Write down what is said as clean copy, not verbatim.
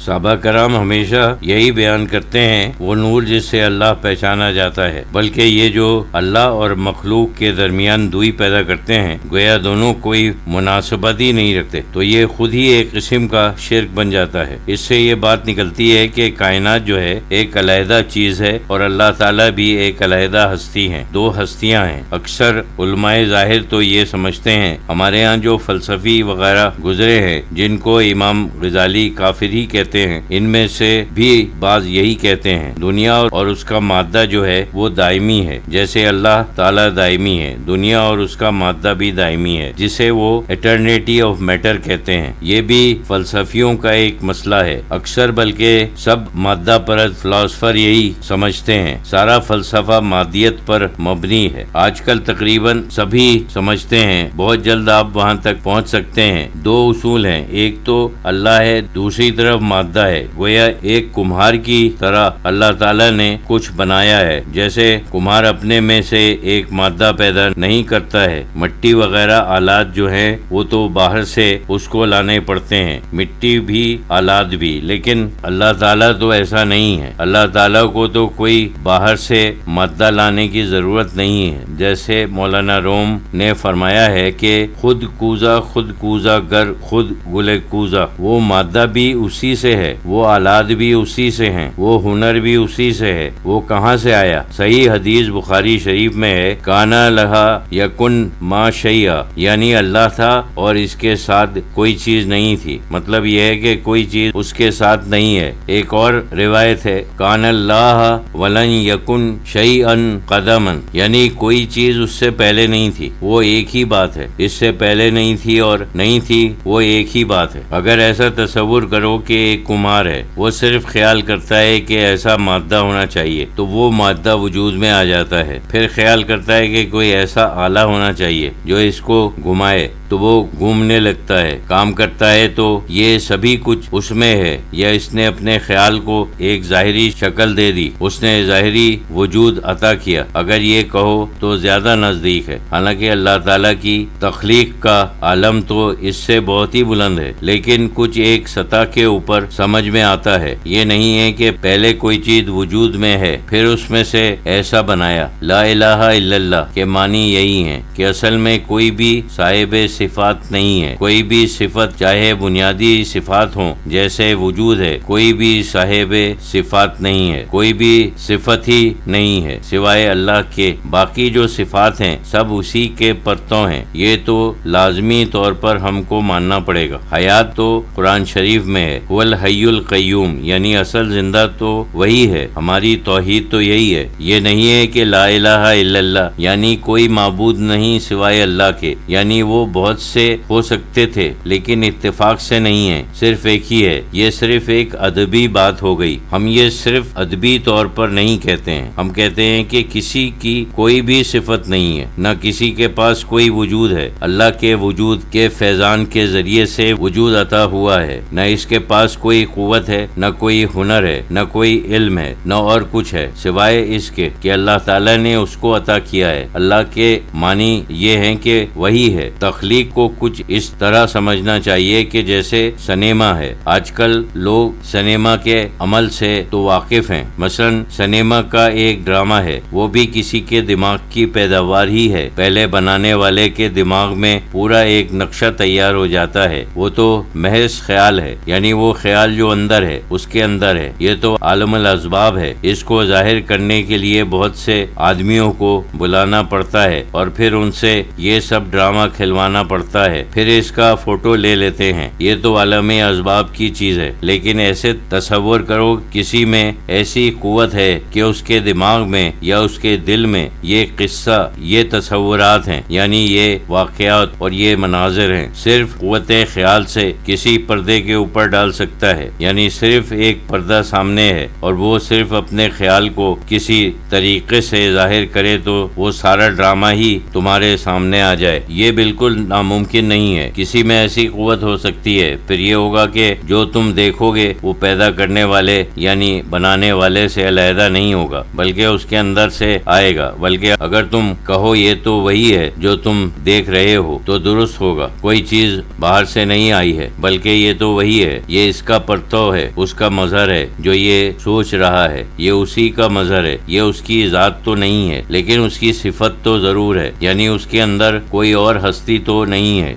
صحابہ کرام ہمیشہ یہی بیان کرتے ہیں، وہ نور جس سے اللہ پہچانا جاتا ہے، بلکہ یہ جو اللہ اور مخلوق کے درمیان دوئی پیدا کرتے ہیں، گویا دونوں کوئی مناسبت ہی نہیں رکھتے، تو یہ خود ہی ایک قسم کا شرک بن جاتا ہے۔ اس سے یہ بات نکلتی ہے کہ کائنات جو ہے ایک علیحدہ چیز ہے اور اللہ تعالیٰ بھی ایک علیحدہ ہستی ہیں، دو ہستیاں ہیں۔ اکثر علماء ظاہر تو یہ سمجھتے ہیں، ہمارے ہاں جو فلسفی وغیرہ گزرے ہیں جن کو امام غزالی کافر ہی کہتے ہیں، ان میں سے بھی بعض یہی کہتے ہیں دنیا اور اس کا مادہ جو ہے وہ دائمی ہے، جیسے اللہ تعالیٰ دائمی ہے، دنیا اور اس کا مادہ بھی دائمی ہے، جسے وہ ایٹرنیٹی آف میٹر کہتے ہیں۔ یہ بھی فلسفیوں کا ایک مسئلہ ہے، اکثر بلکہ سب مادہ پرست فلاسفر یہی سمجھتے ہیں، سارا فلسفہ مادیت پر مبنی ہے۔ آج کل تقریباً سبھی سمجھتے ہیں، بہت جلد آپ وہاں تک پہنچ سکتے ہیں۔ دو اصول ہیں، ایک تو اللہ ہے، دوسری طرف مادہ ہے، گویا ایک کمہار کی طرح اللہ تعالیٰ نے کچھ بنایا ہے، جیسے کمہار اپنے میں سے ایک مادہ پیدا نہیں کرتا ہے، مٹی وغیرہ آلات جو ہیں وہ تو باہر سے اس کو لانے پڑتے ہیں، مٹی بھی آلات بھی، لیکن اللہ تعالیٰ تو ایسا نہیں ہے، اللہ تعالیٰ کو تو کوئی باہر سے مادہ لانے کی ضرورت نہیں ہے، جیسے مولانا روم نے فرمایا ہے کہ خود کوزہ گر خود گل کوزہ، وہ مادہ بھی اسی سے ہے، وہ آلات بھی اسی سے ہیں، وہ ہنر بھی اسی سے ہے، وہ کہاں سے آیا؟ صحیح حدیث بخاری شریف میں ہے، کانا لہا یکن ما شی'a، یعنی اللہ تھا اور اس کے ساتھ کوئی چیز نہیں تھی، مطلب یہ ہے کہ کوئی چیز اس کے ساتھ نہیں ہے۔ ایک اور روایت ہے، کان اللہ ولن یکن شیئا قدما، یعنی کوئی چیز اس سے پہلے نہیں تھی، وہ ایک ہی بات ہے، اس سے پہلے نہیں تھی اور نہیں تھی، وہ ایک ہی بات ہے۔ اگر ایسا تصور کرو کہ ایک کمہار ہے، وہ صرف خیال کرتا ہے کہ ایسا مادہ ہونا چاہیے تو وہ مادہ وجود میں آ جاتا ہے، پھر خیال کرتا ہے کہ کوئی ایسا آلہ ہونا چاہیے جو اس کو گھمائے تو وہ گھومنے لگتا ہے، کام کرتا ہے، تو یہ سبھی کچھ اس میں ہے، یا اس نے اپنے خیال کو ایک ظاہری شکل دے دی، اس نے ظاہری وجود عطا کیا۔ اگر یہ کہو تو زیادہ نزدیک ہے، حالانکہ اللہ تعالیٰ کی تخلیق کا عالم تو اس سے بہت ہی بلند ہے، لیکن کچھ ایک سطح کے اوپر سمجھ میں آتا ہے۔ یہ نہیں ہے کہ پہلے کوئی چیز وجود میں ہے پھر اس میں سے ایسا بنایا۔ لا الہ الا اللہ کے معنی یہی ہیں کہ اصل میں کوئی بھی صاحب صفات نہیں ہے، کوئی بھی صفت چاہے بنیادی صفات ہوں جیسے وجود ہے، کوئی بھی صاحب صفات نہیں ہے، کوئی بھی صفت ہی نہیں ہے سوائے اللہ کے، باقی جو صفات ہیں سب اسی کے پرتوں ہیں۔ یہ تو لازمی طور پر ہم کو ماننا پڑے گا۔ حیات تو قرآن شریف میں ہے، هو الحی القیوم، یعنی اصل زندہ تو وہی ہے۔ ہماری توحید تو یہی ہے، یہ نہیں ہے کہ لا الہ الا اللہ، یعنی کوئی معبود نہیں سوائے اللہ کے، یعنی وہ بہت سے ہو سکتے تھے لیکن اتفاق سے نہیں ہے، صرف ایک ہی ہے۔ یہ صرف ایک ادبی بات ہو گئی، ہم یہ صرف ادبی طور پر نہیں کہتے ہیں، ہم کہتے ہیں کہ کسی کی کوئی بھی صفت نہیں ہے، نہ کسی کے پاس کوئی وجود ہے، اللہ کے وجود کے فیضان کے ذریعے سے وجود عطا ہوا ہے، نہ اس کے پاس کوئی قوت ہے، نہ کوئی ہنر ہے، نہ کوئی علم ہے، نہ اور کچھ ہے سوائے اس کے کہ اللہ تعالیٰ نے اس کو عطا کیا ہے۔ اللہ کے معنی یہ ہیں کہ وہی ہے۔ تخلیق کو کچھ اس طرح سمجھنا چاہیے کہ جیسے سنیما ہے، آج کل لوگ سنیما کے عمل سے تو واقف ہیں، مثلا سنیما کا ایک ڈرامہ ہے، وہ بھی کسی کے دماغ کی پیداوار ہی ہے، پہلے بنانے والے کے دماغ میں پورا ایک نقشہ تیار ہو جاتا ہے، وہ تو محض خیال ہے، یعنی وہ خیال جو اندر ہے اس کے اندر ہے، یہ تو عالم الاسباب ہے، اس کو ظاہر کرنے کے لیے بہت سے آدمیوں کو بلانا پڑتا ہے اور پھر ان سے یہ سب ڈرامہ کھلوانا پڑتا ہے، پھر اس کا فوٹو لے لیتے ہیں، یہ تو عالم اسباب کی چیز ہے۔ لیکن ایسے تصور کرو کسی میں ایسی قوت ہے کہ اس کے دماغ میں یا اس کے دل میں یہ قصہ، یہ تصورات ہیں، یعنی یہ واقعات اور یہ مناظر ہیں، صرف قوت خیال سے کسی پردے کے اوپر ڈال سکتا ہے، یعنی صرف ایک پردہ سامنے ہے اور وہ صرف اپنے خیال کو کسی طریقے سے ظاہر کرے تو وہ سارا ڈرامہ ہی تمہارے سامنے آ جائے۔ یہ بالکل ناممکن نہیں ہے. کسی میں ایسی قوت ہو سکتی ہے، پھر یہ ہوگا کہ جو تم دیکھو گے وہ پیدا کرنے والے یعنی بنانے والے سے علیحدہ نہیں ہوگا، بلکہ اس کے اندر سے آئے گا. بلکہ اگر تم کہو یہ تو وہی ہے جو تم دیکھ رہے ہو تو درست ہوگا. کوئی چیز باہر سے نہیں آئی ہے، بلکہ یہ تو وہی ہے. یہ اس کا پرتو ہے، اس کا مظہر ہے جو یہ سوچ رہا ہے. یہ اسی کا مظہر ہے. یہ اس کی ذات تو نہیں ہے، لیکن اس کی صفت تو ضرور ہے، یعنی اس کے اندر کوئی اور ہستی تو نہیں ہے.